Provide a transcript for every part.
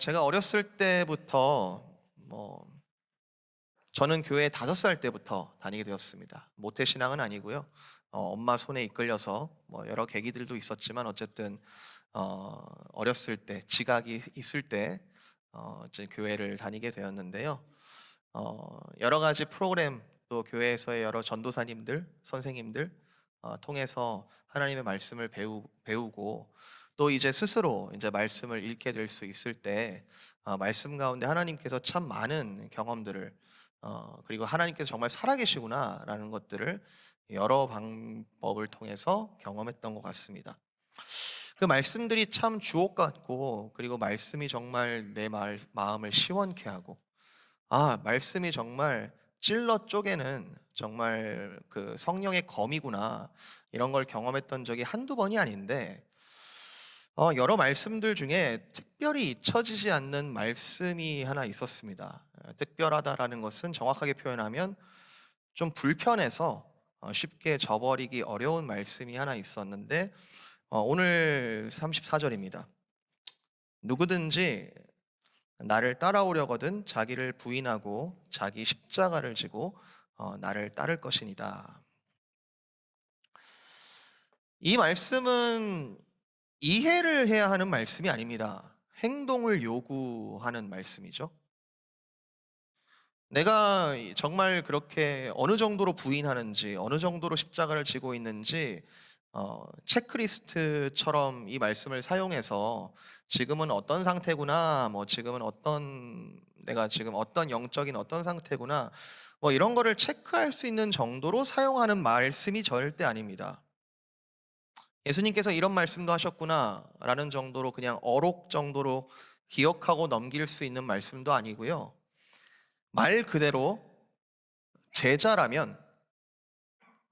제가 어렸을 때부터 뭐 저는 교회 5살 때부터 다니게 되었습니다. 모태 신앙은 아니고요. 엄마 손에 이끌려서 뭐 여러 계기들도 있었지만 어쨌든 어렸을 때 지각이 있을 때 이제 교회를 다니게 되었는데요. 여러 가지 프로그램 또 교회에서의 여러 전도사님들, 선생님들 통해서 하나님의 말씀을 배우고 또 이제 스스로 이제 말씀을 읽게 될 수 있을 때 말씀 가운데 하나님께서 참 많은 경험들을 그리고 하나님께서 정말 살아계시구나라는 것들을 여러 방법을 통해서 경험했던 것 같습니다. 그 말씀들이 참 주옥 같고 그리고 말씀이 정말 내 마음을 시원케 하고 말씀이 정말 찔러 쪼개는 정말 그 성령의 검이구나. 이런 걸 경험했던 적이 한두 번이 아닌데 여러 말씀들 중에 특별히 잊혀지지 않는 말씀이 하나 있었습니다. 특별하다라는 것은 정확하게 표현하면 좀 불편해서 쉽게 저버리기 어려운 말씀이 하나 있었는데 오늘 34절입니다. 누구든지 나를 따라오려거든 자기를 부인하고 자기 십자가를 지고 나를 따를 것이니다. 이 말씀은 이해를 해야 하는 말씀이 아닙니다. 행동을 요구하는 말씀이죠. 내가 정말 그렇게 어느 정도로 부인하는지, 어느 정도로 십자가를 지고 있는지 체크리스트처럼 이 말씀을 사용해서 지금은 어떤 상태구나, 뭐 지금은 내가 지금 어떤 영적인 어떤 상태구나, 뭐 이런 거를 체크할 수 있는 정도로 사용하는 말씀이 절대 아닙니다. 예수님께서 이런 말씀도 하셨구나라는 정도로 그냥 어록 정도로 기억하고 넘길 수 있는 말씀도 아니고요. 말 그대로 제자라면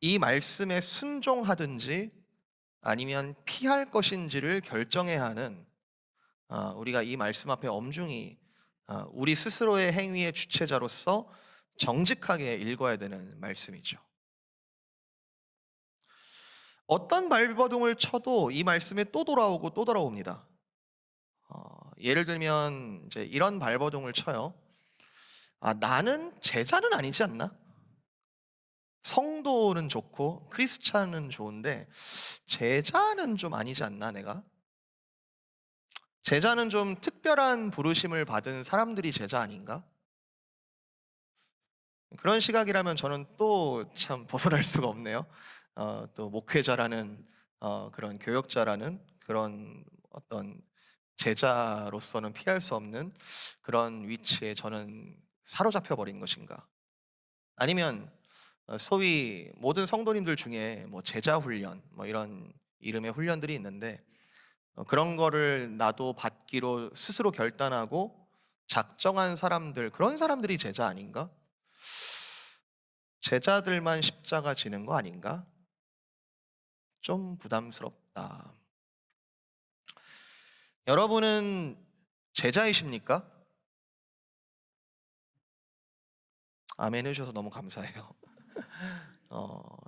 이 말씀에 순종하든지 아니면 피할 것인지를 결정해야 하는 우리가 이 말씀 앞에 엄중히 우리 스스로의 행위의 주체자로서 정직하게 읽어야 되는 말씀이죠. 어떤 발버둥을 쳐도 이 말씀에 또 돌아오고 또 돌아옵니다. 예를 들면 이제 이런 발버둥을 쳐요. 나는 제자는 아니지 않나? 성도는 좋고 크리스찬은 좋은데 제자는 좀 아니지 않나 내가? 제자는 좀 특별한 부르심을 받은 사람들이 제자 아닌가? 그런 시각이라면 저는 또 참 벗어날 수가 없네요. 또 목회자라는 그런 교역자라는 그런 어떤 제자로서는 피할 수 없는 그런 위치에 저는 사로잡혀 버린 것인가? 아니면 소위 모든 성도님들 중에 뭐 제자 훈련 뭐 이런 이름의 훈련들이 있는데 그런 거를 나도 받기로 스스로 결단하고 작정한 사람들 그런 사람들이 제자 아닌가? 제자들만 십자가 지는 거 아닌가? 좀 부담스럽다. 여러분은 제자이십니까? 아멘 해주셔서 너무 감사해요.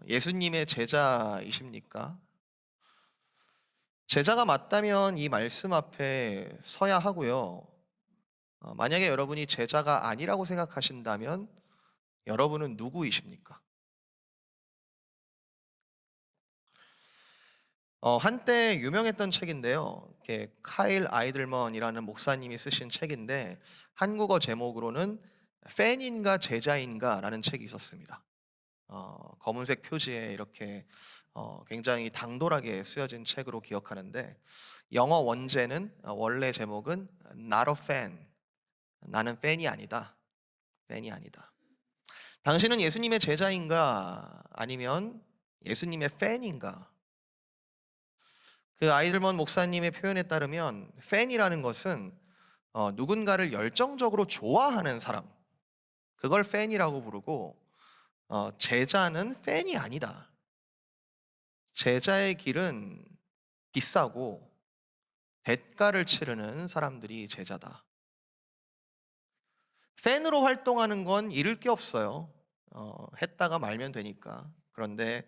예수님의 제자이십니까? 제자가 맞다면 이 말씀 앞에 서야 하고요. 만약에 여러분이 제자가 아니라고 생각하신다면 여러분은 누구이십니까? 한때 유명했던 책인데요. 이렇게 카일 아이들먼이라는 목사님이 쓰신 책인데 한국어 제목으로는 팬인가 제자인가라는 책이 있었습니다. 검은색 표지에 이렇게 굉장히 당돌하게 쓰여진 책으로 기억하는데 영어 원제는 원래 제목은 Not a fan. 나는 팬이 아니다. 팬이 아니다. 당신은 예수님의 제자인가 아니면 예수님의 팬인가? 그 아이들먼 목사님의 표현에 따르면 팬이라는 것은 누군가를 열정적으로 좋아하는 사람, 그걸 팬이라고 부르고 제자는 팬이 아니다. 제자의 길은 비싸고 대가를 치르는 사람들이 제자다. 팬으로 활동하는 건 잃을 게 없어요. 했다가 말면 되니까. 그런데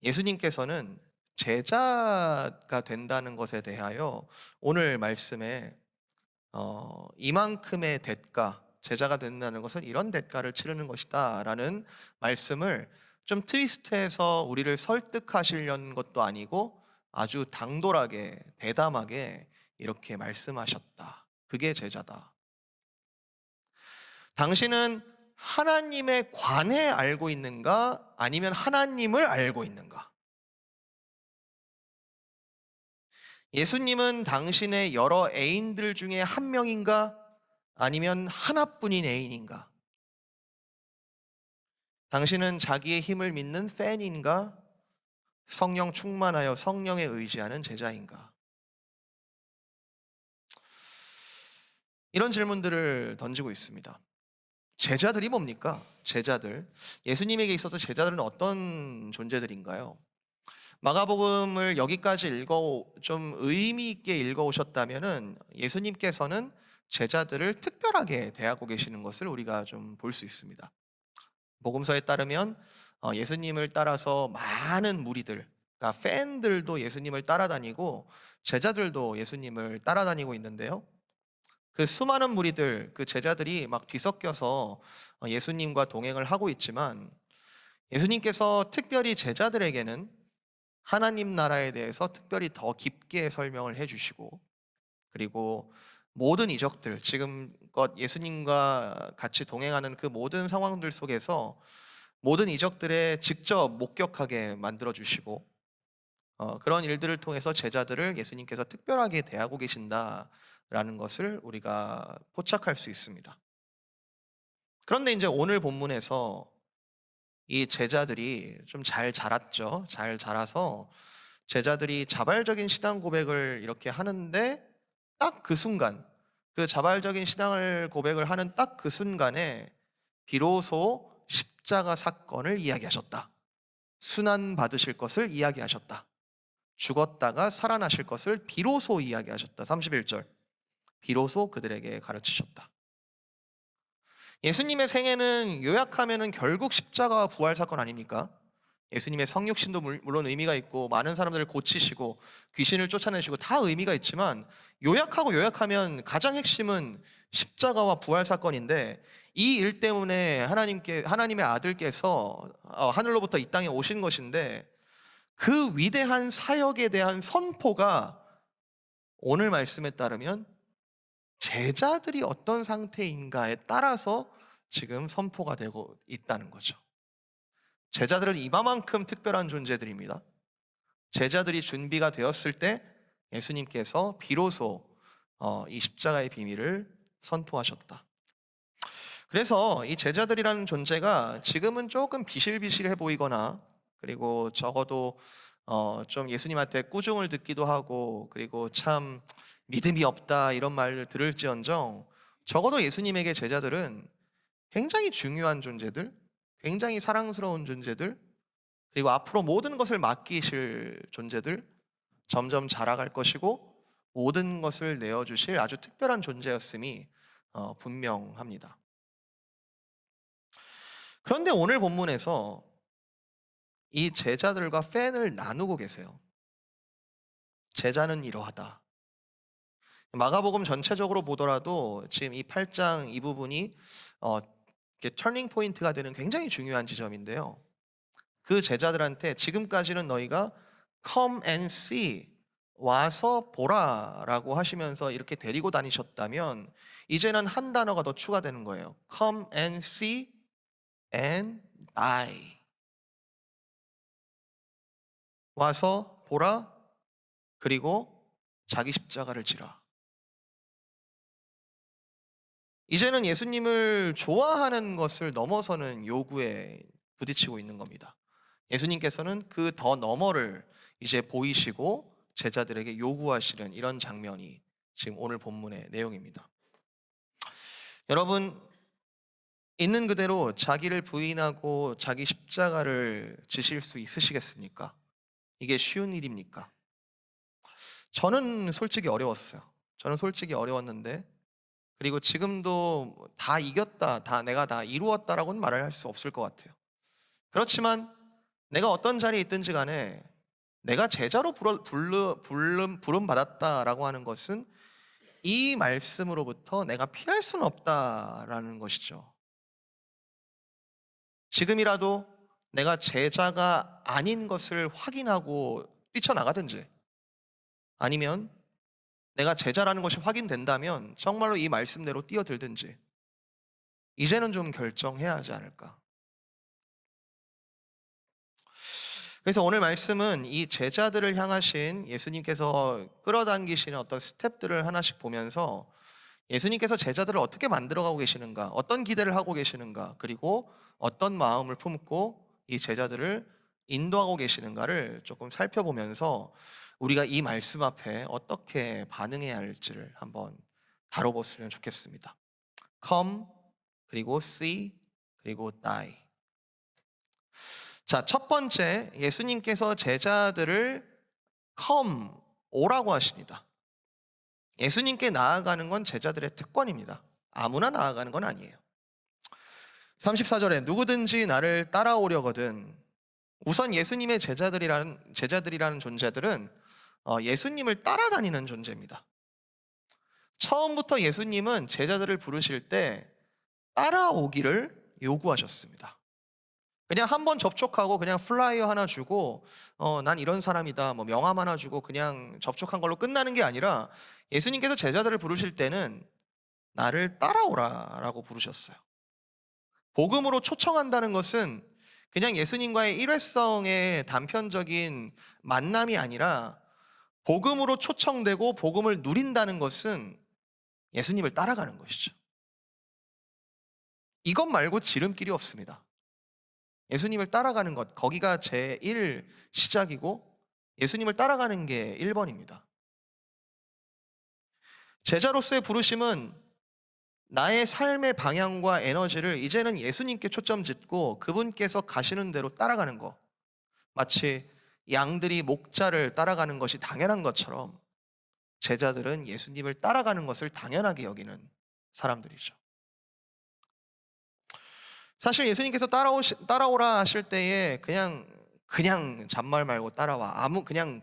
예수님께서는 제자가 된다는 것에 대하여 오늘 말씀에 이만큼의 대가, 제자가 된다는 것은 이런 대가를 치르는 것이다라는 말씀을 좀 트위스트해서 우리를 설득하시려는 것도 아니고 아주 당돌하게 대담하게 이렇게 말씀하셨다. 그게 제자다. 당신은 하나님에 관해 알고 있는가? 아니면 하나님을 알고 있는가? 예수님은 당신의 여러 애인들 중에 한 명인가? 아니면 하나뿐인 애인인가? 당신은 자기의 힘을 믿는 팬인가? 성령 충만하여 성령에 의지하는 제자인가? 이런 질문들을 던지고 있습니다. 제자들이 뭡니까? 제자들. 예수님에게 있어서 제자들은 어떤 존재들인가요? 마가복음을 여기까지 좀 의미 있게 읽어 오셨다면은 예수님께서는 제자들을 특별하게 대하고 계시는 것을 우리가 좀 볼 수 있습니다. 복음서에 따르면 예수님을 따라서 많은 무리들, 그러니까 팬들도 예수님을 따라다니고 제자들도 예수님을 따라다니고 있는데요. 그 수많은 무리들, 그 제자들이 막 뒤섞여서 예수님과 동행을 하고 있지만 예수님께서 특별히 제자들에게는 하나님 나라에 대해서 특별히 더 깊게 설명을 해주시고, 그리고 모든 이적들, 지금껏 예수님과 같이 동행하는 그 모든 상황들 속에서 모든 이적들에 직접 목격하게 만들어 주시고, 그런 일들을 통해서 제자들을 예수님께서 특별하게 대하고 계신다라는 것을 우리가 포착할 수 있습니다. 그런데 이제 오늘 본문에서 이 제자들이 좀 잘 자랐죠. 잘 자라서 제자들이 자발적인 신앙 고백을 이렇게 하는데 딱 그 순간, 그 자발적인 신앙을 고백을 하는 딱 그 순간에 비로소 십자가 사건을 이야기하셨다. 순환 받으실 것을 이야기하셨다. 죽었다가 살아나실 것을 비로소 이야기하셨다. 31절. 비로소 그들에게 가르치셨다. 예수님의 생애는 요약하면은 결국 십자가와 부활 사건 아닙니까? 예수님의 성육신도 물론 의미가 있고 많은 사람들을 고치시고 귀신을 쫓아내시고 다 의미가 있지만 요약하면 가장 핵심은 십자가와 부활 사건인데, 이 일 때문에 하나님의 아들께서 하늘로부터 이 땅에 오신 것인데, 그 위대한 사역에 대한 선포가 오늘 말씀에 따르면 제자들이 어떤 상태인가에 따라서 지금 선포가 되고 있다는 거죠. 제자들은 이만큼 특별한 존재들입니다. 제자들이 준비가 되었을 때 예수님께서 비로소 이 십자가의 비밀을 선포하셨다. 그래서 이 제자들이라는 존재가 지금은 조금 비실비실해 보이거나, 그리고 적어도 좀 예수님한테 꾸중을 듣기도 하고, 그리고 참 믿음이 없다 이런 말을 들을지언정, 적어도 예수님에게 제자들은 굉장히 중요한 존재들, 굉장히 사랑스러운 존재들, 그리고 앞으로 모든 것을 맡기실 존재들, 점점 자라갈 것이고 모든 것을 내어주실 아주 특별한 존재였음이 분명합니다. 그런데 오늘 본문에서 이 제자들과 팬을 나누고 계세요. 제자는 이러하다. 마가복음 전체적으로 보더라도 지금 이 8장 이 부분이 터닝 포인트가 되는 굉장히 중요한 지점인데요. 그 제자들한테 지금까지는 너희가 come and see, 와서 보라라고 하시면서 이렇게 데리고 다니셨다면 이제는 한 단어가 더 추가되는 거예요. come and see and die. 와서 보라, 그리고 자기 십자가를 지라. 이제는 예수님을 좋아하는 것을 넘어서는 요구에 부딪히고 있는 겁니다. 예수님께서는 그 더 너머를 이제 보이시고 제자들에게 요구하시는 이런 장면이 지금 오늘 본문의 내용입니다. 여러분, 있는 그대로 자기를 부인하고 자기 십자가를 지실 수 있으시겠습니까? 이게 쉬운 일입니까? 저는 솔직히 어려웠어요. 저는 솔직히 어려웠는데, 그리고 지금도 다 이겼다, 내가 다 이루었다라고는 말을 할 수 없을 것 같아요. 그렇지만 내가 어떤 자리에 있든지 간에 내가 제자로 부름 받았다라고 하는 것은 이 말씀으로부터 내가 피할 수는 없다라는 것이죠. 지금이라도 내가 제자가 아닌 것을 확인하고 뛰쳐나가든지, 아니면 내가 제자라는 것이 확인된다면 정말로 이 말씀대로 뛰어들든지, 이제는 좀 결정해야 하지 않을까. 그래서 오늘 말씀은 이 제자들을 향하신 예수님께서 끌어당기시는 어떤 스텝들을 하나씩 보면서 예수님께서 제자들을 어떻게 만들어가고 계시는가, 어떤 기대를 하고 계시는가, 그리고 어떤 마음을 품고 이 제자들을 인도하고 계시는가를 조금 살펴보면서 우리가 이 말씀 앞에 어떻게 반응해야 할지를 한번 다뤄봤으면 좋겠습니다. Come, 그리고 see, 그리고 die. 자, 첫 번째, 예수님께서 제자들을 come, 오라고 하십니다. 예수님께 나아가는 건 제자들의 특권입니다. 아무나 나아가는 건 아니에요. 34절에 누구든지 나를 따라오려거든. 우선 예수님의 제자들이라는 존재들은 예수님을 따라다니는 존재입니다. 처음부터 예수님은 제자들을 부르실 때 따라오기를 요구하셨습니다. 그냥 한번 접촉하고 그냥 플라이어 하나 주고 난 이런 사람이다, 뭐 명함 하나 주고 그냥 접촉한 걸로 끝나는 게 아니라 예수님께서 제자들을 부르실 때는 나를 따라오라라고 부르셨어요. 복음으로 초청한다는 것은 그냥 예수님과의 일회성의 단편적인 만남이 아니라 복음으로 초청되고 복음을 누린다는 것은 예수님을 따라가는 것이죠. 이것 말고 지름길이 없습니다. 예수님을 따라가는 것, 거기가 제1 시작이고 예수님을 따라가는 게 1번입니다. 제자로서의 부르심은 나의 삶의 방향과 에너지를 이제는 예수님께 초점 짓고 그분께서 가시는 대로 따라가는 것, 마치 양들이 목자를 따라가는 것이 당연한 것처럼 제자들은 예수님을 따라가는 것을 당연하게 여기는 사람들이죠. 사실 예수님께서 따라오라 하실 때에 그냥 잔말 말고 따라와, 그냥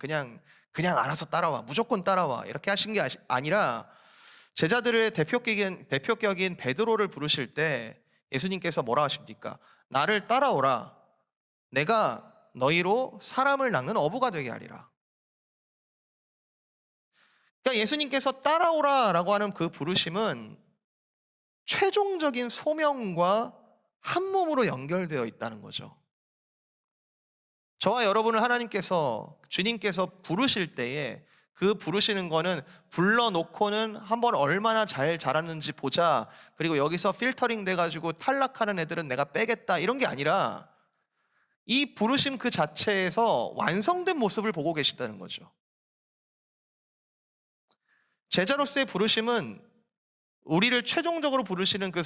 알아서 따라와, 무조건 따라와 이렇게 하신 게 아니라 제자들의 대표격인 베드로를 부르실 때 예수님께서 뭐라 하십니까? 나를 따라오라. 내가 너희로 사람을 낚는 어부가 되게 하리라. 그러니까 예수님께서 따라오라라고 하는 그 부르심은 최종적인 소명과 한 몸으로 연결되어 있다는 거죠. 저와 여러분을 주님께서 부르실 때에 그 부르시는 거는 불러놓고는 한번 얼마나 잘 자랐는지 보자, 그리고 여기서 필터링 돼가지고 탈락하는 애들은 내가 빼겠다, 이런 게 아니라 이 부르심 그 자체에서 완성된 모습을 보고 계시다는 거죠. 제자로서의 부르심은 우리를 최종적으로 부르시는 그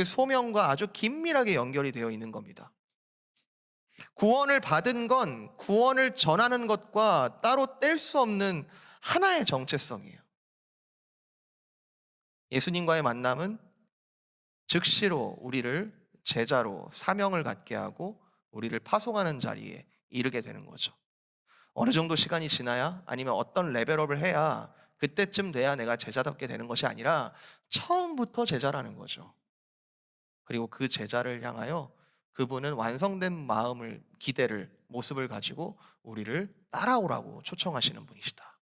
소명과 아주 긴밀하게 연결이 되어 있는 겁니다. 구원을 받은 건 구원을 전하는 것과 따로 뗄 수 없는 하나의 정체성이에요. 예수님과의 만남은 즉시로 우리를 제자로 사명을 갖게 하고 우리를 파송하는 자리에 이르게 되는 거죠. 어느 정도 시간이 지나야, 아니면 어떤 레벨업을 해야, 그때쯤 돼야 내가 제자답게 되는 것이 아니라 처음부터 제자라는 거죠. 그리고 그 제자를 향하여 그분은 완성된 마음을, 기대를, 모습을 가지고 우리를 따라오라고 초청하시는 분이시다.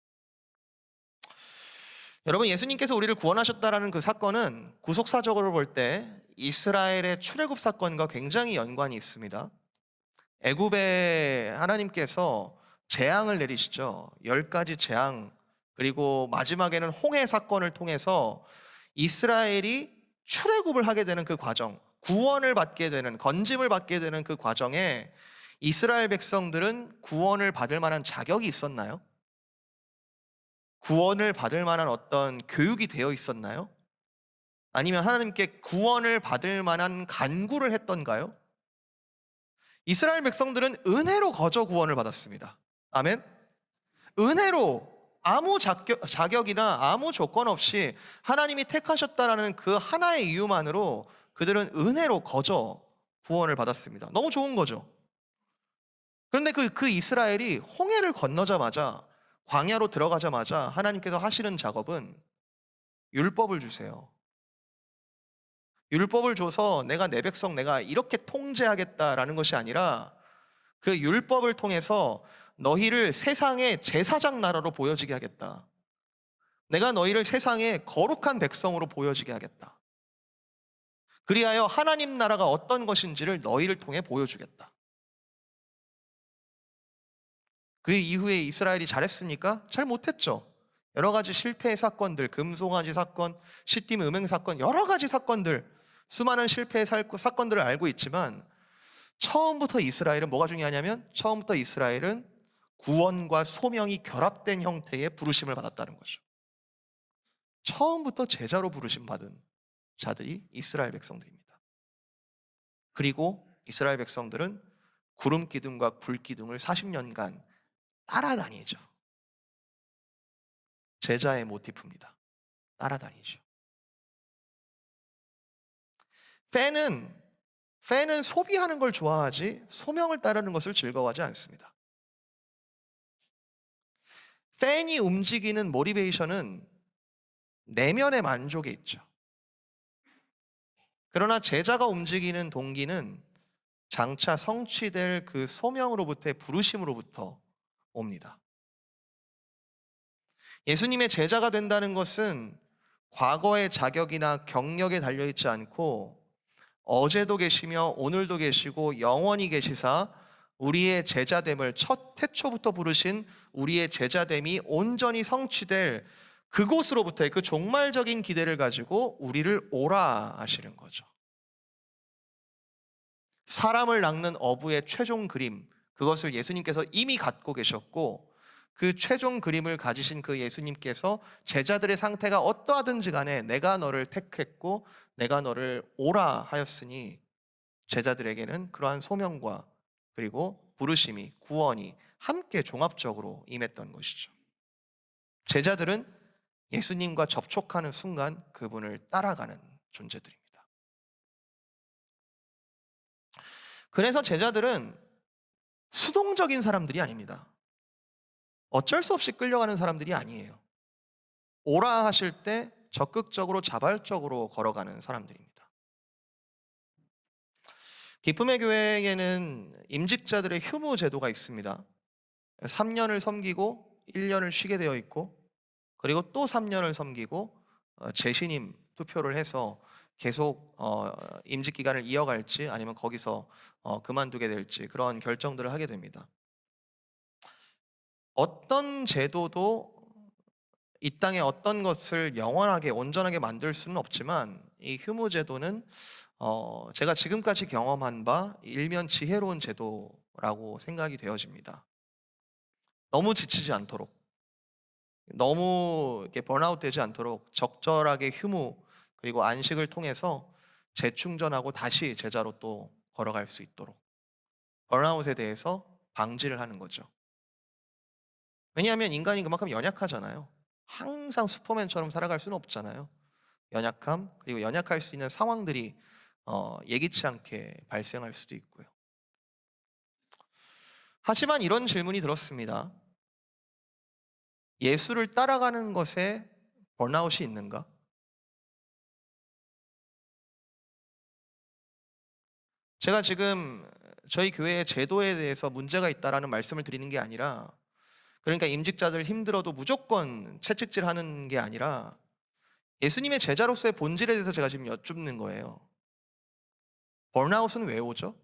여러분, 예수님께서 우리를 구원하셨다라는 그 사건은 구속사적으로 볼 때 이스라엘의 출애굽 사건과 굉장히 연관이 있습니다. 애굽에 하나님께서 재앙을 내리시죠. 10가지 재앙, 그리고 마지막에는 홍해 사건을 통해서 이스라엘이 출애굽을 하게 되는 그 과정, 구원을 받게 되는, 건짐을 받게 되는 그 과정에 이스라엘 백성들은 구원을 받을 만한 자격이 있었나요? 구원을 받을 만한 어떤 교육이 되어 있었나요? 아니면 하나님께 구원을 받을 만한 간구를 했던가요? 이스라엘 백성들은 은혜로 거저 구원을 받았습니다. 아멘? 은혜로, 아무 자격이나 아무 조건 없이 하나님이 택하셨다라는 그 하나의 이유만으로 그들은 은혜로 거저 구원을 받았습니다. 너무 좋은 거죠. 그런데 그 이스라엘이 홍해를 건너자마자, 광야로 들어가자마자 하나님께서 하시는 작업은 율법을 주세요. 율법을 줘서 내가 내 백성 내가 이렇게 통제하겠다라는 것이 아니라 그 율법을 통해서 너희를 세상의 제사장 나라로 보여지게 하겠다. 내가 너희를 세상의 거룩한 백성으로 보여지게 하겠다. 그리하여 하나님 나라가 어떤 것인지를 너희를 통해 보여주겠다. 그 이후에 이스라엘이 잘했습니까? 잘 못했죠. 여러 가지 실패의 사건들, 금송아지 사건, 시딤 음행 사건, 여러 가지 사건들, 수많은 실패의 사건들을 알고 있지만 처음부터 이스라엘은 뭐가 중요하냐면 처음부터 이스라엘은 구원과 소명이 결합된 형태의 부르심을 받았다는 거죠. 처음부터 제자로 부르심 받은 자들이 이스라엘 백성들입니다. 그리고 이스라엘 백성들은 구름 기둥과 불 기둥을 40년간 따라다니죠. 제자의 모티프입니다. 따라다니죠. 팬은 소비하는 걸 좋아하지 소명을 따르는 것을 즐거워하지 않습니다. 팬이 움직이는 모티베이션은 내면의 만족에 있죠. 그러나 제자가 움직이는 동기는 장차 성취될 그 소명으로부터의 부르심으로부터 옵니다. 예수님의 제자가 된다는 것은 과거의 자격이나 경력에 달려있지 않고 어제도 계시며 오늘도 계시고 영원히 계시사 우리의 제자됨을 첫 태초부터 부르신 우리의 제자됨이 온전히 성취될 그곳으로부터의 그 종말적인 기대를 가지고 우리를 오라 하시는 거죠. 사람을 낚는 어부의 최종 그림, 그것을 예수님께서 이미 갖고 계셨고 그 최종 그림을 가지신 그 예수님께서 제자들의 상태가 어떠하든지 간에 내가 너를 택했고 내가 너를 오라 하였으니 제자들에게는 그러한 소명과 그리고 부르심이 구원이 함께 종합적으로 임했던 것이죠. 제자들은 예수님과 접촉하는 순간 그분을 따라가는 존재들입니다. 그래서 제자들은 수동적인 사람들이 아닙니다. 어쩔 수 없이 끌려가는 사람들이 아니에요. 오라 하실 때 적극적으로 자발적으로 걸어가는 사람들입니다. 기쁨의 교회에는 임직자들의 휴무 제도가 있습니다. 3년을 섬기고 1년을 쉬게 되어 있고 그리고 또 3년을 섬기고 재신임 투표를 해서 계속 임직 기간을 이어갈지 아니면 거기서 그만두게 될지 그런 결정들을 하게 됩니다. 어떤 제도도 이 땅에 어떤 것을 영원하게 온전하게 만들 수는 없지만 이 휴무 제도는 제가 지금까지 경험한 바 일면 지혜로운 제도라고 생각이 되어집니다. 너무 지치지 않도록, 너무 이렇게 번아웃 되지 않도록 적절하게 휴무 그리고 안식을 통해서 재충전하고 다시 제자로 또 걸어갈 수 있도록 번아웃에 대해서 방지를 하는 거죠. 왜냐하면 인간이 그만큼 연약하잖아요. 항상 슈퍼맨처럼 살아갈 수는 없잖아요. 연약함 그리고 연약할 수 있는 상황들이 예기치 않게 발생할 수도 있고요. 하지만 이런 질문이 들었습니다. 예수를 따라가는 것에 번아웃이 있는가? 제가 지금 저희 교회의 제도에 대해서 문제가 있다라는 말씀을 드리는 게 아니라 그러니까 임직자들 힘들어도 무조건 채찍질하는 게 아니라 예수님의 제자로서의 본질에 대해서 제가 지금 여쭙는 거예요. 번아웃은 왜 오죠?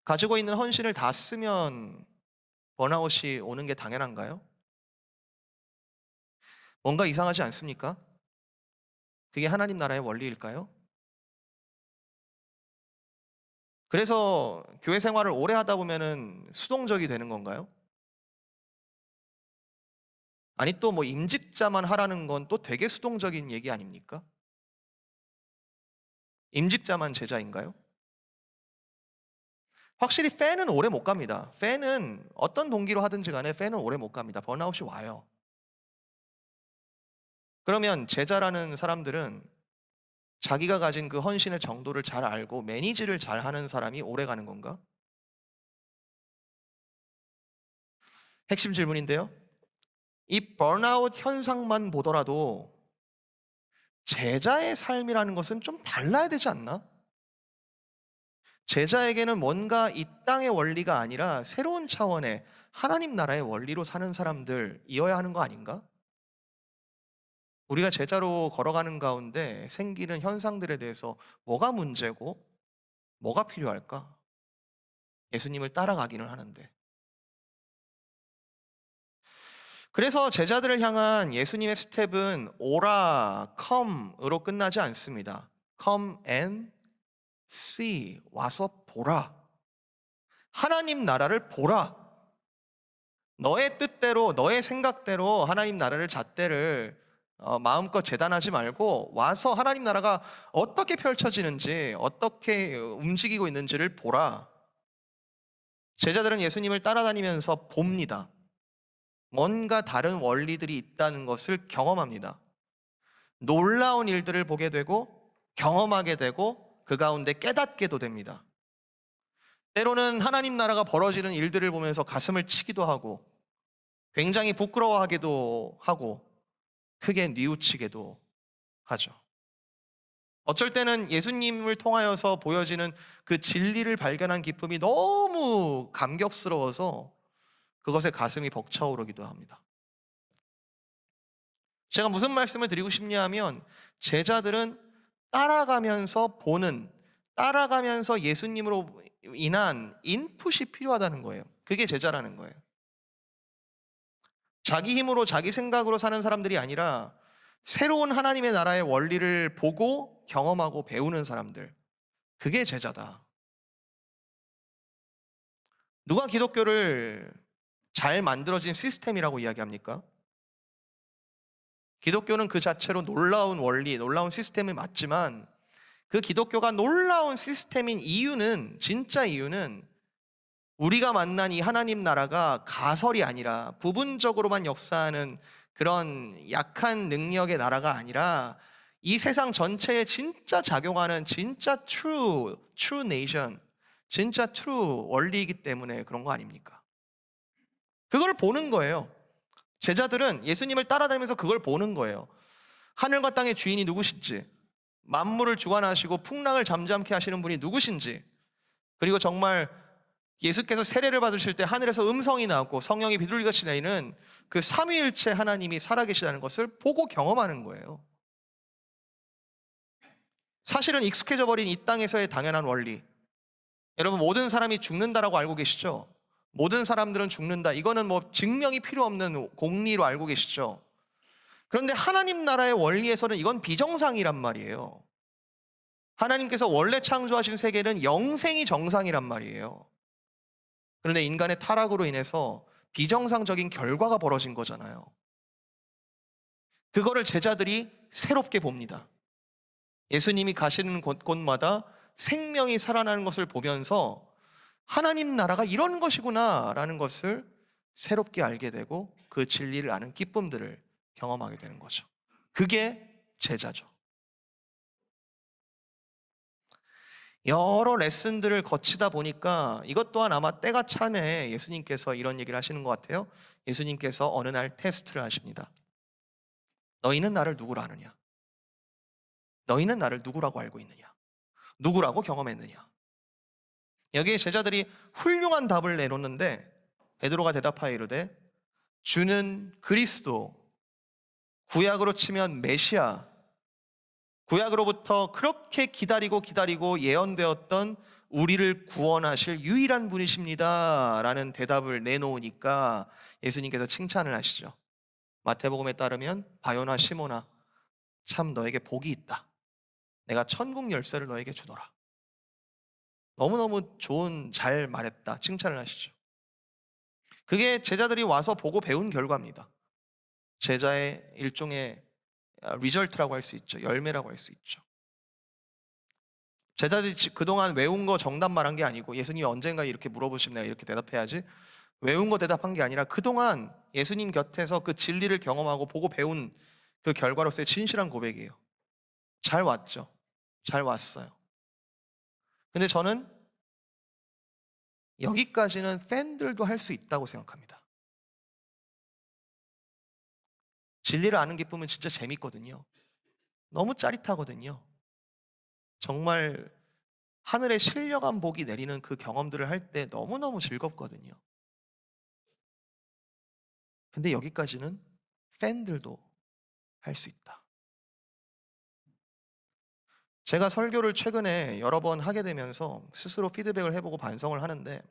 가지고 있는 헌신을 다 쓰면 번아웃이 오는 게 당연한가요? 뭔가 이상하지 않습니까? 그게 하나님 나라의 원리일까요? 그래서 교회 생활을 오래 하다 보면은 수동적이 되는 건가요? 아니 또 뭐 임직자만 하라는 건 또 되게 수동적인 얘기 아닙니까? 임직자만 제자인가요? 확실히 팬은 오래 못 갑니다. 팬은 어떤 동기로 하든지 간에 팬은 오래 못 갑니다. 번아웃이 와요. 그러면 제자라는 사람들은 자기가 가진 그 헌신의 정도를 잘 알고 매니지를 잘 하는 사람이 오래 가는 건가? 핵심 질문인데요. 이 번아웃 현상만 보더라도 제자의 삶이라는 것은 좀 달라야 되지 않나? 제자에게는 뭔가 이 땅의 원리가 아니라 새로운 차원의 하나님 나라의 원리로 사는 사람들이어야 하는 거 아닌가? 우리가 제자로 걸어가는 가운데 생기는 현상들에 대해서 뭐가 문제고 뭐가 필요할까? 예수님을 따라가기는 하는데. 그래서 제자들을 향한 예수님의 스텝은 오라, come으로 끝나지 않습니다. come and see, 와서 보라. 하나님 나라를 보라. 너의 뜻대로, 너의 생각대로 하나님 나라를 잣대를 마음껏 재단하지 말고 와서 하나님 나라가 어떻게 펼쳐지는지, 어떻게 움직이고 있는지를 보라. 제자들은 예수님을 따라다니면서 봅니다. 뭔가 다른 원리들이 있다는 것을 경험합니다. 놀라운 일들을 보게 되고 경험하게 되고 그 가운데 깨닫게도 됩니다. 때로는 하나님 나라가 벌어지는 일들을 보면서 가슴을 치기도 하고 굉장히 부끄러워하기도 하고 크게 뉘우치게도 하죠. 어쩔 때는 예수님을 통하여서 보여지는 그 진리를 발견한 기쁨이 너무 감격스러워서 그것에 가슴이 벅차오르기도 합니다. 제가 무슨 말씀을 드리고 싶냐 하면 제자들은 따라가면서 보는, 따라가면서 예수님으로 인한 인풋이 필요하다는 거예요. 그게 제자라는 거예요. 자기 힘으로 자기 생각으로 사는 사람들이 아니라 새로운 하나님의 나라의 원리를 보고 경험하고 배우는 사람들. 그게 제자다. 누가 기독교를 잘 만들어진 시스템이라고 이야기합니까? 기독교는 그 자체로 놀라운 원리, 놀라운 시스템이 맞지만 그 기독교가 놀라운 시스템인 이유는, 진짜 이유는 우리가 만난 이 하나님 나라가 가설이 아니라 부분적으로만 역사하는 그런 약한 능력의 나라가 아니라 이 세상 전체에 진짜 작용하는 진짜 true nation, 진짜 true 원리이기 때문에 그런 거 아닙니까? 그걸 보는 거예요. 제자들은 예수님을 따라다니면서 그걸 보는 거예요. 하늘과 땅의 주인이 누구신지, 만물을 주관하시고 풍랑을 잠잠케 하시는 분이 누구신지, 그리고 정말 예수께서 세례를 받으실 때 하늘에서 음성이 나왔고 성령이 비둘기같이 내리는 그 삼위일체 하나님이 살아계시다는 것을 보고 경험하는 거예요. 사실은 익숙해져 버린 이 땅에서의 당연한 원리. 여러분, 모든 사람이 죽는다라고 알고 계시죠? 모든 사람들은 죽는다. 이거는 뭐 증명이 필요 없는 공리로 알고 계시죠? 그런데 하나님 나라의 원리에서는 이건 비정상이란 말이에요. 하나님께서 원래 창조하신 세계는 영생이 정상이란 말이에요. 그런데 인간의 타락으로 인해서 비정상적인 결과가 벌어진 거잖아요. 그거를 제자들이 새롭게 봅니다. 예수님이 가시는 곳곳마다 생명이 살아나는 것을 보면서 하나님 나라가 이런 것이구나 라는 것을 새롭게 알게 되고 그 진리를 아는 기쁨들을 경험하게 되는 거죠. 그게 제자죠. 여러 레슨들을 거치다 보니까 이것 또한 아마 때가 참에 예수님께서 이런 얘기를 하시는 것 같아요. 예수님께서 어느 날 테스트를 하십니다. 너희는 나를 누구로 아느냐? 너희는 나를 누구라고 알고 있느냐? 누구라고 경험했느냐? 여기에 제자들이 훌륭한 답을 내놓는데 베드로가 대답하여 이르되 주는 그리스도, 구약으로 치면 메시아, 구약으로부터 그렇게 기다리고 예언되었던 우리를 구원하실 유일한 분이십니다 라는 대답을 내놓으니까 예수님께서 칭찬을 하시죠. 마태복음에 따르면 바요나 시모나, 참 너에게 복이 있다. 내가 천국 열쇠를 너에게 주노라. 너무너무 좋은, 잘 말했다, 칭찬을 하시죠. 그게 제자들이 와서 보고 배운 결과입니다. 제자의 일종의 리절트라고 할 수 있죠. 열매라고 할 수 있죠. 제자들이 그동안 외운 거 정답 말한 게 아니고 예수님이 언젠가 이렇게 물어보시면 내가 이렇게 대답해야지, 외운 거 대답한 게 아니라 그동안 예수님 곁에서 그 진리를 경험하고 보고 배운 그 결과로서의 진실한 고백이에요. 잘 왔죠. 잘 왔어요. 근데 저는 여기까지는 팬들도 할 수 있다고 생각합니다. 진리를 아는 기쁨은 진짜 재밌거든요. 너무 짜릿하거든요. 정말 하늘에 신령한 복이 내리는 그 경험들을 할 때 너무너무 즐겁거든요. 근데 여기까지는 팬들도 할 수 있다. 제가 설교를 최근에 여러 번 하게 되면서 스스로 피드백을 해보고 반성을 하는데,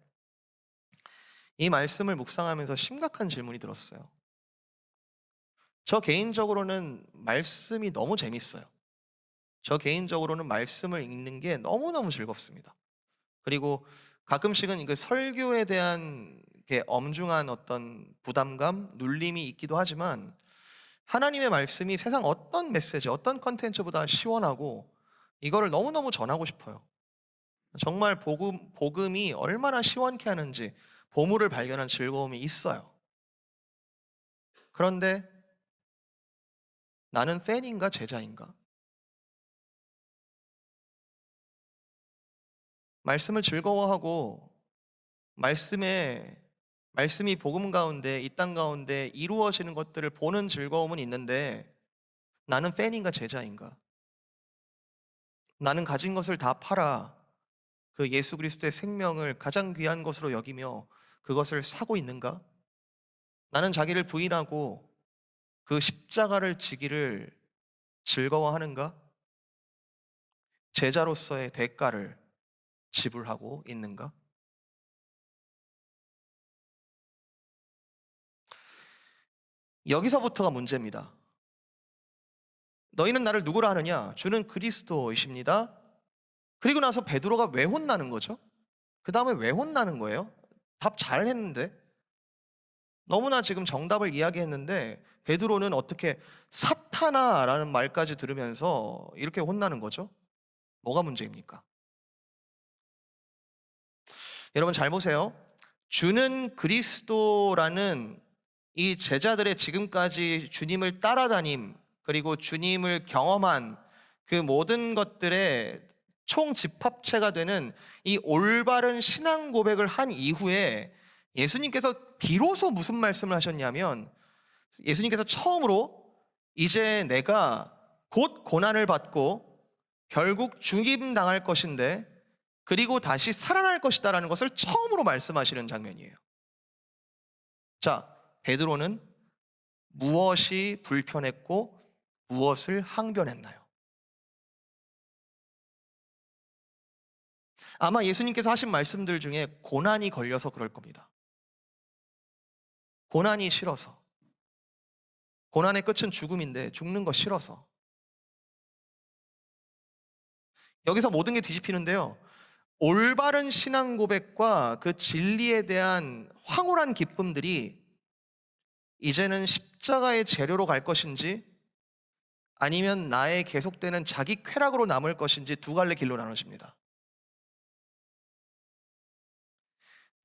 이 말씀을 묵상하면서 심각한 질문이 들었어요. 저 개인적으로는 말씀이 너무 재밌어요. 저 개인적으로는 말씀을 읽는 게 너무너무 즐겁습니다. 그리고 가끔씩은 그 설교에 대한 게 엄중한 어떤 부담감, 눌림이 있기도 하지만, 하나님의 말씀이 세상 어떤 메시지, 어떤 컨텐츠보다 시원하고 이거를 너무너무 전하고 싶어요. 정말 복음이 얼마나 시원케 하는지 보물을 발견한 즐거움이 있어요. 그런데 나는 팬인가 제자인가? 말씀을 즐거워하고 말씀이 복음 가운데, 이 땅 가운데 이루어지는 것들을 보는 즐거움은 있는데, 나는 팬인가 제자인가? 나는 가진 것을 다 팔아 그 예수 그리스도의 생명을 가장 귀한 것으로 여기며 그것을 사고 있는가? 나는 자기를 부인하고 그 십자가를 지기를 즐거워하는가? 제자로서의 대가를 지불하고 있는가? 여기서부터가 문제입니다. 너희는 나를 누구라 하느냐? 주는 그리스도이십니다. 그리고 나서 베드로가 왜 혼나는 거죠? 그 다음에 왜 혼나는 거예요? 답 잘 했는데, 너무나 지금 정답을 이야기했는데 베드로는 어떻게 사탄아라는 말까지 들으면서 이렇게 혼나는 거죠? 뭐가 문제입니까? 여러분 잘 보세요. 주는 그리스도라는 이 제자들의 지금까지 주님을 따라다님, 그리고 주님을 경험한 그 모든 것들의 총집합체가 되는 이 올바른 신앙 고백을 한 이후에 예수님께서 비로소 무슨 말씀을 하셨냐면, 예수님께서 처음으로 이제 내가 곧 고난을 받고 결국 죽임 당할 것인데 그리고 다시 살아날 것이다라는 것을 처음으로 말씀하시는 장면이에요. 자, 베드로는 무엇이 불편했고 무엇을 항변했나요? 아마 예수님께서 하신 말씀들 중에 고난이 걸려서 그럴 겁니다. 고난이 싫어서. 고난의 끝은 죽음인데 죽는 거 싫어서. 여기서 모든 게 뒤집히는데요. 올바른 신앙 고백과 그 진리에 대한 황홀한 기쁨들이 이제는 십자가의 재료로 갈 것인지 아니면 나의 계속되는 자기 쾌락으로 남을 것인지 두 갈래 길로 나눠집니다.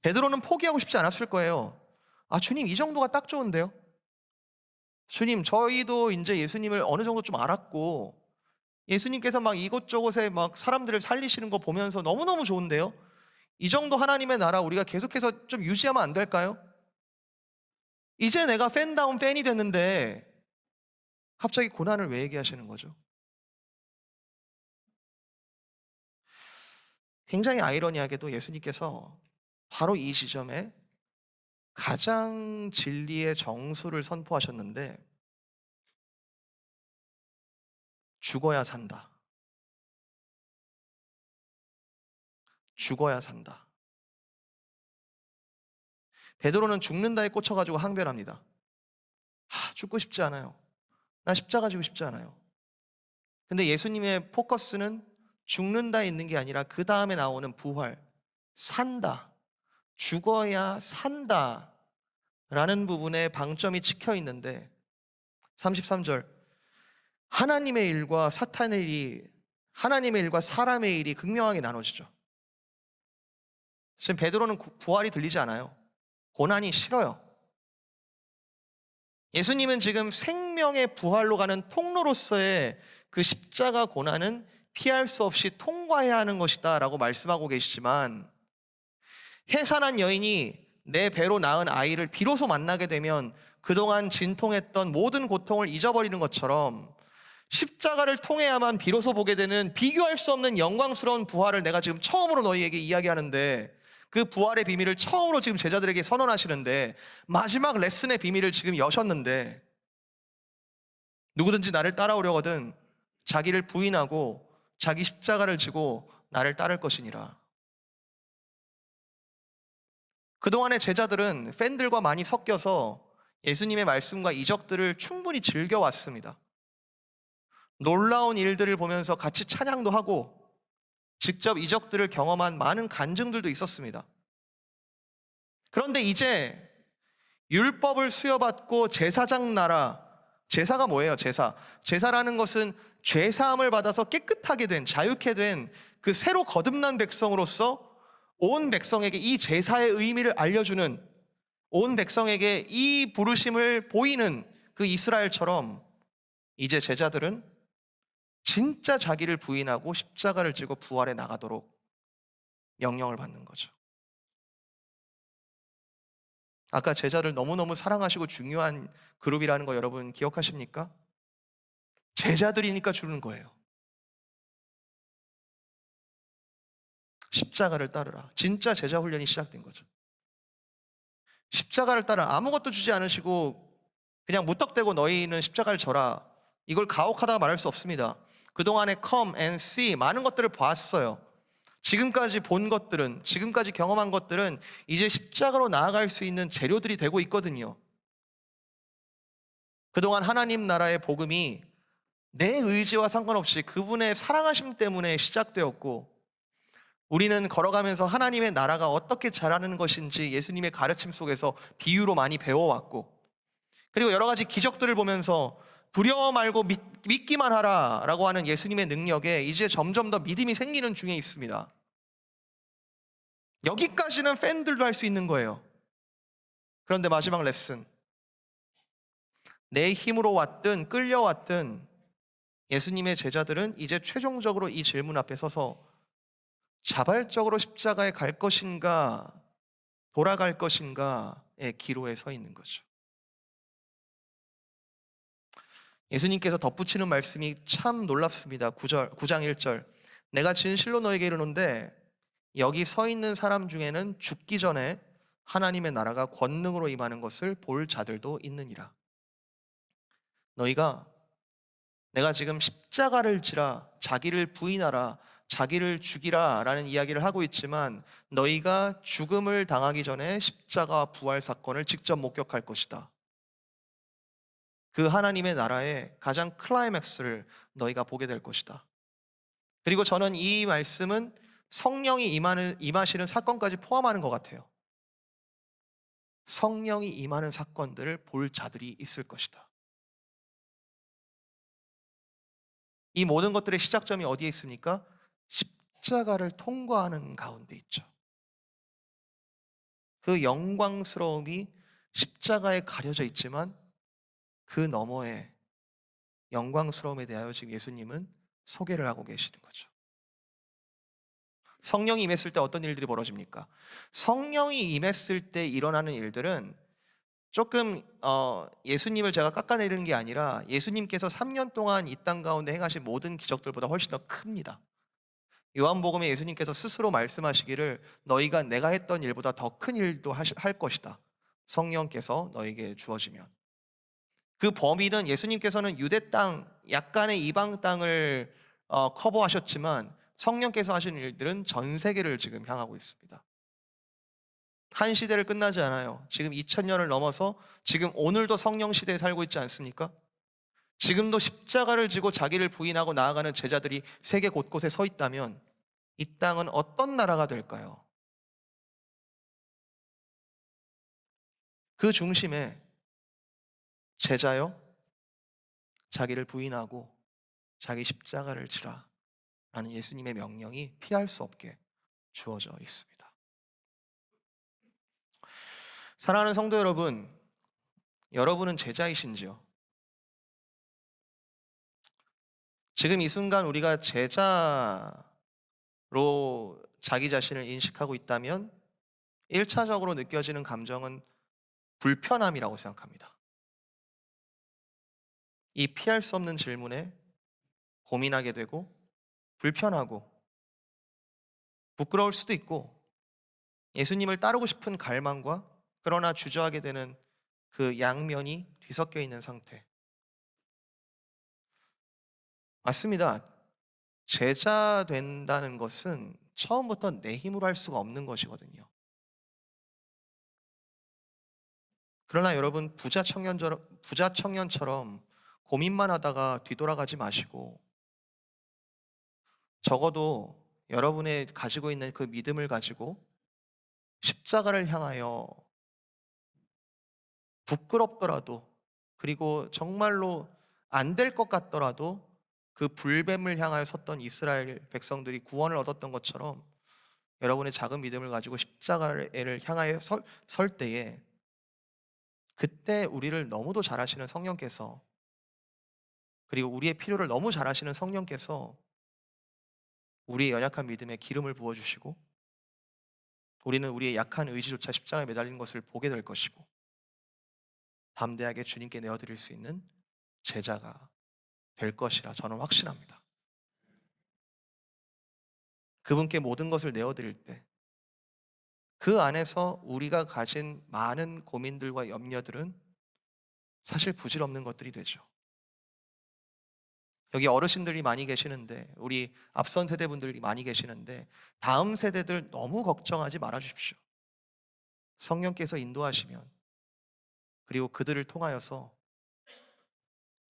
베드로는 포기하고 싶지 않았을 거예요. 아, 주님, 이 정도가 딱 좋은데요? 주님, 저희도 이제 예수님을 어느 정도 좀 알았고 예수님께서 막 이곳저곳에 막 사람들을 살리시는 거 보면서 너무너무 좋은데요? 이 정도 하나님의 나라 우리가 계속해서 좀 유지하면 안 될까요? 이제 내가 팬다운 팬이 됐는데 갑자기 고난을 왜 얘기하시는 거죠? 굉장히 아이러니하게도 예수님께서 바로 이 지점에 가장 진리의 정수를 선포하셨는데, 죽어야 산다. 죽어야 산다. 베드로는 죽는다에 꽂혀가지고 항변합니다. 죽고 싶지 않아요. 나 십자가 지고 싶지 않아요. 근데 예수님의 포커스는 죽는다에 있는 게 아니라 그 다음에 나오는 부활, 산다. 죽어야 산다. 라는 부분에 방점이 찍혀 있는데 33절, 하나님의 일과 사탄의 일이, 하나님의 일과 사람의 일이 극명하게 나눠지죠. 지금 베드로는 부활이 들리지 않아요. 고난이 싫어요. 예수님은 지금 생명의 부활로 가는 통로로서의 그 십자가 고난은 피할 수 없이 통과해야 하는 것이다 라고 말씀하고 계시지만, 해산한 여인이 내 배로 낳은 아이를 비로소 만나게 되면 그동안 진통했던 모든 고통을 잊어버리는 것처럼 십자가를 통해야만 비로소 보게 되는 비교할 수 없는 영광스러운 부활을 내가 지금 처음으로 너희에게 이야기하는데, 그 부활의 비밀을 처음으로 지금 제자들에게 선언하시는데, 마지막 레슨의 비밀을 지금 여셨는데, 누구든지 나를 따라오려거든 자기를 부인하고 자기 십자가를 지고 나를 따를 것이니라. 그동안의 제자들은 팬들과 많이 섞여서 예수님의 말씀과 이적들을 충분히 즐겨왔습니다. 놀라운 일들을 보면서 같이 찬양도 하고 직접 이적들을 경험한 많은 간증들도 있었습니다. 그런데 이제 율법을 수여받고 제사장 나라, 제사가 뭐예요? 제사라는 것은 죄사함을 받아서 깨끗하게 된, 자유케 된 그 새로 거듭난 백성으로서 온 백성에게 이 제사의 의미를 알려주는, 온 백성에게 이 부르심을 보이는 그 이스라엘처럼 이제 제자들은 진짜 자기를 부인하고 십자가를 지고 부활해 나가도록 명령을 받는 거죠. 아까 제자를 너무너무 사랑하시고 중요한 그룹이라는 거 여러분 기억하십니까? 제자들이니까 주는 거예요. 십자가를 따르라. 진짜 제자 훈련이 시작된 거죠. 십자가를 따라 아무것도 주지 않으시고 그냥 무턱대고 너희는 십자가를 져라, 이걸 가혹하다고 말할 수 없습니다. 그동안에 come and see 많은 것들을 봤어요. 지금까지 본 것들은, 지금까지 경험한 것들은 이제 십자가로 나아갈 수 있는 재료들이 되고 있거든요. 그동안 하나님 나라의 복음이 내 의지와 상관없이 그분의 사랑하심 때문에 시작되었고, 우리는 걸어가면서 하나님의 나라가 어떻게 자라는 것인지 예수님의 가르침 속에서 비유로 많이 배워왔고, 그리고 여러 가지 기적들을 보면서 두려워 말고 믿기만 하라라고 하는 예수님의 능력에 이제 점점 더 믿음이 생기는 중에 있습니다. 여기까지는 팬들도 할 수 있는 거예요. 그런데 마지막 레슨, 내 힘으로 왔든 끌려왔든 예수님의 제자들은 이제 최종적으로 이 질문 앞에 서서 자발적으로 십자가에 갈 것인가 돌아갈 것인가의 기로에 서 있는 거죠. 예수님께서 덧붙이는 말씀이 참 놀랍습니다. 9장 1절, 내가 진실로 너에게 이르노니 여기 서 있는 사람 중에는 죽기 전에 하나님의 나라가 권능으로 임하는 것을 볼 자들도 있느니라. 너희가, 내가 지금 십자가를 지라, 자기를 부인하라, 자기를 죽이라 라는 이야기를 하고 있지만 너희가 죽음을 당하기 전에 십자가 부활 사건을 직접 목격할 것이다. 그 하나님의 나라의 가장 클라이맥스를 너희가 보게 될 것이다. 그리고 저는 이 말씀은 성령이 임하시는 사건까지 포함하는 것 같아요. 성령이 임하는 사건들을 볼 자들이 있을 것이다. 이 모든 것들의 시작점이 어디에 있습니까? 십자가를 통과하는 가운데 있죠. 그 영광스러움이 십자가에 가려져 있지만 그 너머의 영광스러움에 대하여 지금 예수님은 소개를 하고 계시는 거죠. 성령이 임했을 때 어떤 일들이 벌어집니까? 성령이 임했을 때 일어나는 일들은 조금 예수님을 제가 깎아내리는 게 아니라 예수님께서 3년 동안 이 땅 가운데 행하신 모든 기적들보다 훨씬 더 큽니다. 요한복음에 예수님께서 스스로 말씀하시기를 너희가 내가 했던 일보다 더 큰 일도 할 것이다. 성령께서 너에게 주어지면. 그 범위는 예수님께서는 유대 땅, 약간의 이방 땅을 커버하셨지만 성령께서 하시는 일들은 전 세계를 지금 향하고 있습니다. 한 시대를 끝나지 않아요. 지금 2000년을 넘어서 지금 오늘도 성령 시대에 살고 있지 않습니까? 지금도 십자가를 지고 자기를 부인하고 나아가는 제자들이 세계 곳곳에 서 있다면 이 땅은 어떤 나라가 될까요? 그 중심에 제자여 자기를 부인하고 자기 십자가를 지라 라는 예수님의 명령이 피할 수 없게 주어져 있습니다. 사랑하는 성도 여러분, 여러분은 제자이신지요? 지금 이 순간 우리가 제자로 자기 자신을 인식하고 있다면 1차적으로 느껴지는 감정은 불편함이라고 생각합니다. 이 피할 수 없는 질문에 고민하게 되고 불편하고 부끄러울 수도 있고 예수님을 따르고 싶은 갈망과 그러나 주저하게 되는 그 양면이 뒤섞여 있는 상태. 맞습니다. 제자 된다는 것은 처음부터 내 힘으로 할 수가 없는 것이거든요. 그러나 여러분 부자 청년처럼 고민만 하다가 뒤돌아가지 마시고 적어도 여러분의 가지고 있는 그 믿음을 가지고 십자가를 향하여 부끄럽더라도 그리고 정말로 안 될 것 같더라도 그 불뱀을 향하여 섰던 이스라엘 백성들이 구원을 얻었던 것처럼 여러분의 작은 믿음을 가지고 십자가를 향하여 설 때에 그때 우리를 너무도 잘 아시는 성령께서 그리고 우리의 필요를 너무 잘 아시는 성령께서 우리의 연약한 믿음에 기름을 부어 주시고 우리는 우리의 약한 의지조차 십자가에 매달리는 것을 보게 될 것이고 담대하게 주님께 내어드릴 수 있는 제자가 될 것이라 저는 확신합니다. 그분께 모든 것을 내어드릴 때 그 안에서 우리가 가진 많은 고민들과 염려들은 사실 부질없는 것들이 되죠. 여기 어르신들이 많이 계시는데 우리 앞선 세대분들이 많이 계시는데 다음 세대들 너무 걱정하지 말아 주십시오. 성령께서 인도하시면 그리고 그들을 통하여서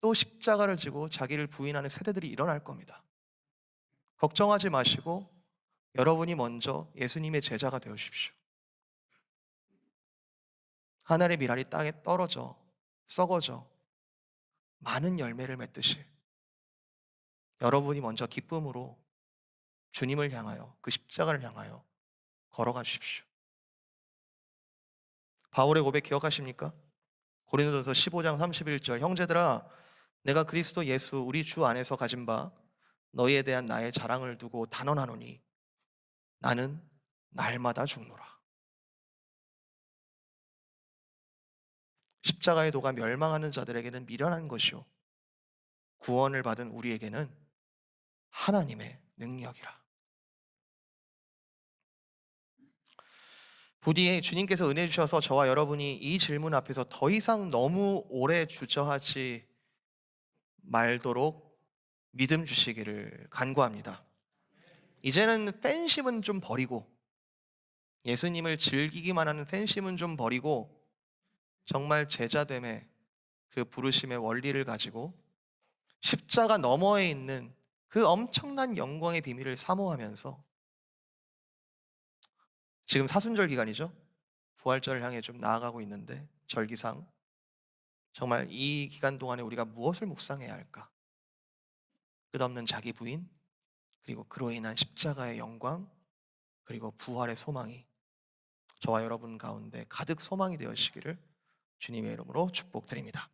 또 십자가를 지고 자기를 부인하는 세대들이 일어날 겁니다. 걱정하지 마시고 여러분이 먼저 예수님의 제자가 되어 주십시오. 하늘의 미랄이 땅에 떨어져 썩어져 많은 열매를 맺듯이 여러분이 먼저 기쁨으로 주님을 향하여 그 십자가를 향하여 걸어가 주십시오. 바울의 고백 기억하십니까? 고린도전서 15장 31절 형제들아 내가 그리스도 예수 우리 주 안에서 가진 바 너희에 대한 나의 자랑을 두고 단언하노니 나는 날마다 죽노라. 십자가의 도가 멸망하는 자들에게는 미련한 것이요 구원을 받은 우리에게는 하나님의 능력이라. 부디 주님께서 은혜 주셔서 저와 여러분이 이 질문 앞에서 더 이상 너무 오래 주저하지 말도록 믿음 주시기를 간구합니다. 이제는 팬심은 좀 버리고 예수님을 즐기기만 하는 팬심은 좀 버리고 정말 제자됨의 그 부르심의 원리를 가지고 십자가 너머에 있는 그 엄청난 영광의 비밀을 사모하면서 지금 사순절 기간이죠. 부활절을 향해 좀 나아가고 있는데 절기상 정말 이 기간 동안에 우리가 무엇을 묵상해야 할까? 끝없는 자기 부인 그리고 그로 인한 십자가의 영광 그리고 부활의 소망이 저와 여러분 가운데 가득 소망이 되시기를 주님의 이름으로 축복드립니다.